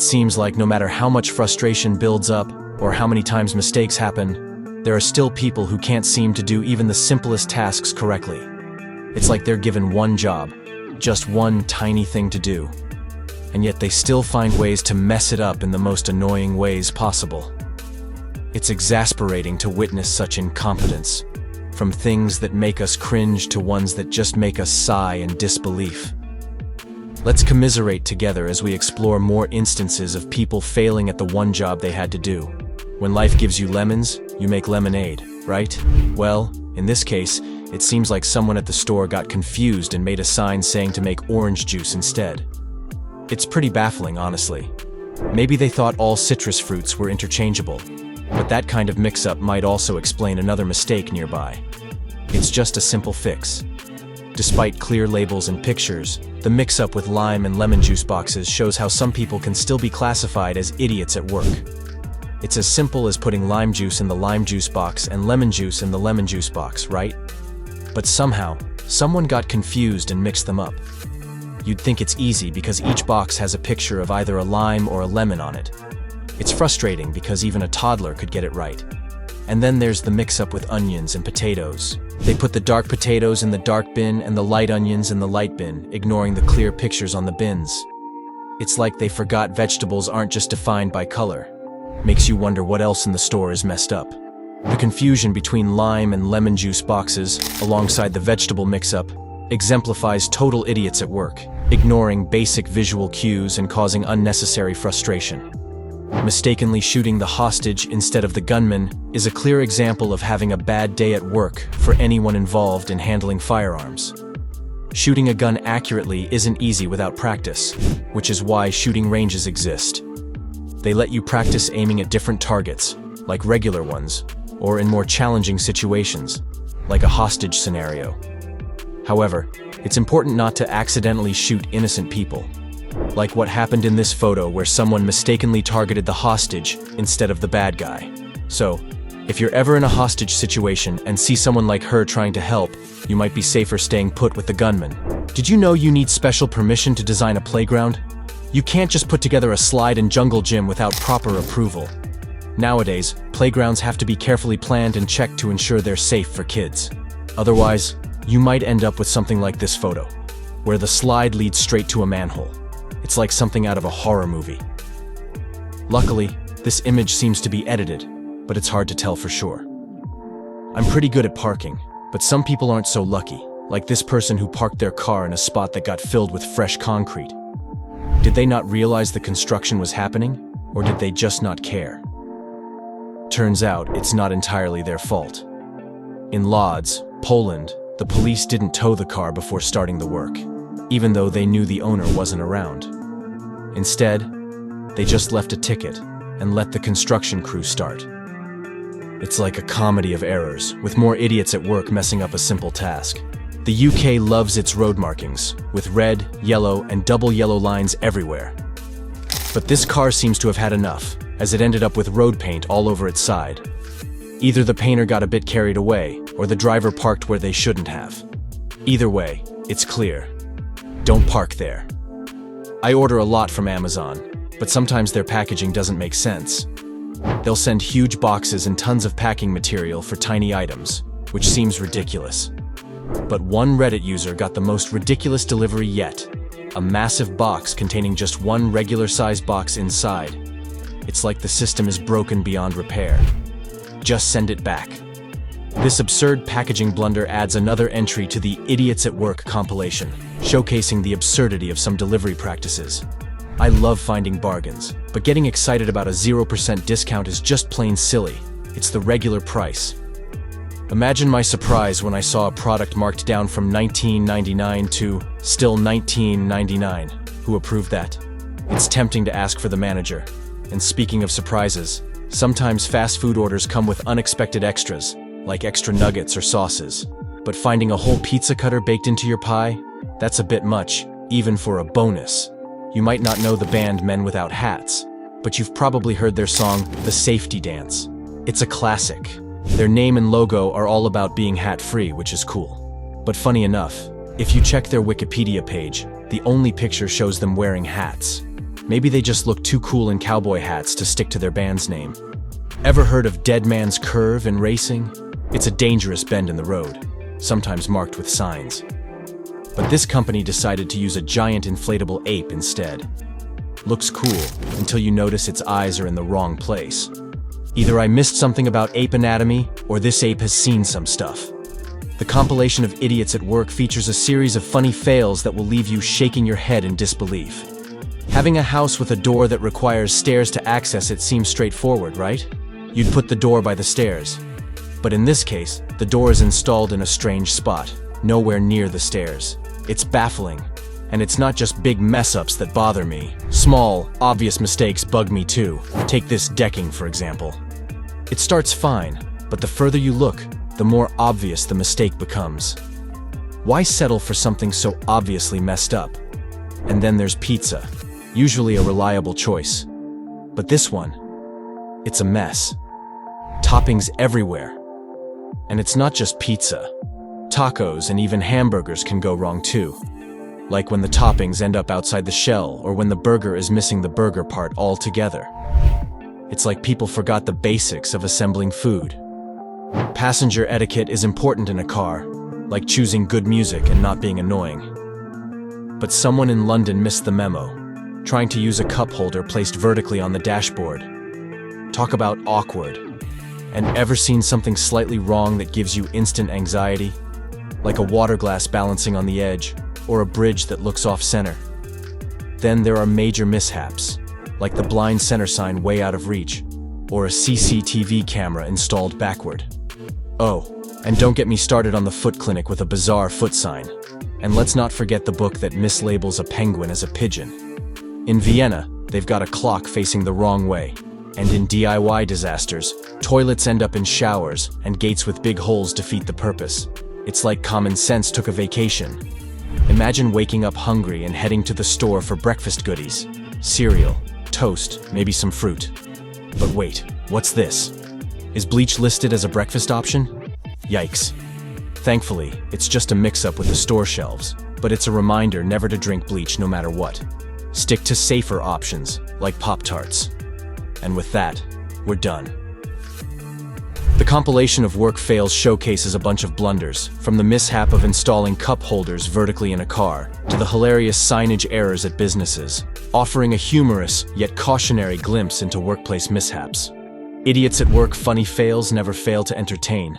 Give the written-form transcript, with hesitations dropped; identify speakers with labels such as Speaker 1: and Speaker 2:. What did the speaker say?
Speaker 1: It seems like no matter how much frustration builds up, or how many times mistakes happen, there are still people who can't seem to do even the simplest tasks correctly. It's like they're given one job, just one tiny thing to do, and yet they still find ways to mess it up in the most annoying ways possible. It's exasperating to witness such incompetence, from things that make us cringe to ones that just make us sigh in disbelief. Let's commiserate together as we explore more instances of people failing at the one job they had to do. When life gives you lemons, you make lemonade, right? Well, in this case, it seems like someone at the store got confused and made a sign saying to make orange juice instead. It's pretty baffling, honestly. Maybe they thought all citrus fruits were interchangeable, but that kind of mix-up might also explain another mistake nearby. It's just a simple fix. Despite clear labels and pictures, the mix-up with lime and lemon juice boxes shows how some people can still be classified as idiots at work. It's as simple as putting lime juice in the lime juice box and lemon juice in the lemon juice box, right? But somehow, someone got confused and mixed them up. You'd think it's easy because each box has a picture of either a lime or a lemon on it. It's frustrating because even a toddler could get it right. And then there's the mix-up with onions and potatoes. They put the dark potatoes in the dark bin and the light onions in the light bin, ignoring the clear pictures on the bins. It's like they forgot vegetables aren't just defined by color. Makes you wonder what else in the store is messed up. The confusion between lime and lemon juice boxes, alongside the vegetable mix-up, exemplifies total idiots at work, ignoring basic visual cues and causing unnecessary frustration. Mistakenly shooting the hostage instead of the gunman is a clear example of having a bad day at work for anyone involved in handling firearms. Shooting a gun accurately isn't easy without practice, which is why shooting ranges exist. They let you practice aiming at different targets, like regular ones, or in more challenging situations, like a hostage scenario. However, it's important not to accidentally shoot innocent people, like what happened in this photo where someone mistakenly targeted the hostage instead of the bad guy. So, if you're ever in a hostage situation and see someone like her trying to help, you might be safer staying put with the gunman. Did you know you need special permission to design a playground? You can't just put together a slide and jungle gym without proper approval. Nowadays, playgrounds have to be carefully planned and checked to ensure they're safe for kids. Otherwise, you might end up with something like this photo, where the slide leads straight to a manhole. It's like something out of a horror movie. Luckily, this image seems to be edited, but it's hard to tell for sure. I'm pretty good at parking, but some people aren't so lucky, like this person who parked their car in a spot that got filled with fresh concrete. Did they not realize the construction was happening, or did they just not care? Turns out, it's not entirely their fault. In Lodz, Poland, the police didn't tow the car before starting the work, even though they knew the owner wasn't around. Instead, they just left a ticket and let the construction crew start. It's like a comedy of errors, with more idiots at work messing up a simple task. The UK loves its road markings, with red, yellow, and double yellow lines everywhere. But this car seems to have had enough, as it ended up with road paint all over its side. Either the painter got a bit carried away, or the driver parked where they shouldn't have. Either way, it's clear. Don't park there. I order a lot from Amazon, but sometimes their packaging doesn't make sense. They'll send huge boxes and tons of packing material for tiny items, which seems ridiculous. But one Reddit user got the most ridiculous delivery yet. A massive box containing just one regular-sized box inside. It's like the system is broken beyond repair. Just send it back. This absurd packaging blunder adds another entry to the Idiots at Work compilation, showcasing the absurdity of some delivery practices. I love finding bargains, but getting excited about a 0% discount is just plain silly. It's the regular price. Imagine my surprise when I saw a product marked down from $19.99 to still $19.99. Who approved that? It's tempting to ask for the manager. And speaking of surprises, sometimes fast food orders come with unexpected extras, like extra nuggets or sauces. But finding a whole pizza cutter baked into your pie? That's a bit much, even for a bonus. You might not know the band Men Without Hats, but you've probably heard their song, The Safety Dance. It's a classic. Their name and logo are all about being hat-free, which is cool. But funny enough, if you check their Wikipedia page, the only picture shows them wearing hats. Maybe they just look too cool in cowboy hats to stick to their band's name. Ever heard of Dead Man's Curve in racing? It's a dangerous bend in the road, sometimes marked with signs. But this company decided to use a giant inflatable ape instead. Looks cool until you notice its eyes are in the wrong place. Either I missed something about ape anatomy, or this ape has seen some stuff. The compilation of Idiots at Work features a series of funny fails that will leave you shaking your head in disbelief. Having a house with a door that requires stairs to access it seems straightforward, right? You'd put the door by the stairs. But in this case, the door is installed in a strange spot, nowhere near the stairs. It's baffling. And it's not just big mess-ups that bother me. Small, obvious mistakes bug me too. Take this decking, for example. It starts fine, but the further you look, the more obvious the mistake becomes. Why settle for something so obviously messed up? And then there's pizza, usually a reliable choice. But this one, it's a mess. Toppings everywhere. And it's not just pizza. Tacos and even hamburgers can go wrong too. Like when the toppings end up outside the shell, or when the burger is missing the burger part altogether. It's like people forgot the basics of assembling food. Passenger etiquette is important in a car, like choosing good music and not being annoying. But someone in London missed the memo, trying to use a cup holder placed vertically on the dashboard. Talk about awkward. And ever seen something slightly wrong that gives you instant anxiety? Like a water glass balancing on the edge, or a bridge that looks off-center. Then there are major mishaps, like the blind center sign way out of reach, or a CCTV camera installed backward. Oh, and don't get me started on the foot clinic with a bizarre foot sign. And let's not forget the book that mislabels a penguin as a pigeon. In Vienna, they've got a clock facing the wrong way. And in DIY disasters, toilets end up in showers, and gates with big holes defeat the purpose. It's like common sense took a vacation. Imagine waking up hungry and heading to the store for breakfast goodies. Cereal, toast, maybe some fruit. But wait, what's this? Is bleach listed as a breakfast option? Yikes. Thankfully, it's just a mix-up with the store shelves, but it's a reminder never to drink bleach no matter what. Stick to safer options, like Pop-Tarts. And with that, we're done. The compilation of work fails showcases a bunch of blunders, from the mishap of installing cup holders vertically in a car, to the hilarious signage errors at businesses, offering a humorous, yet cautionary glimpse into workplace mishaps. Idiots at Work funny fails never fail to entertain.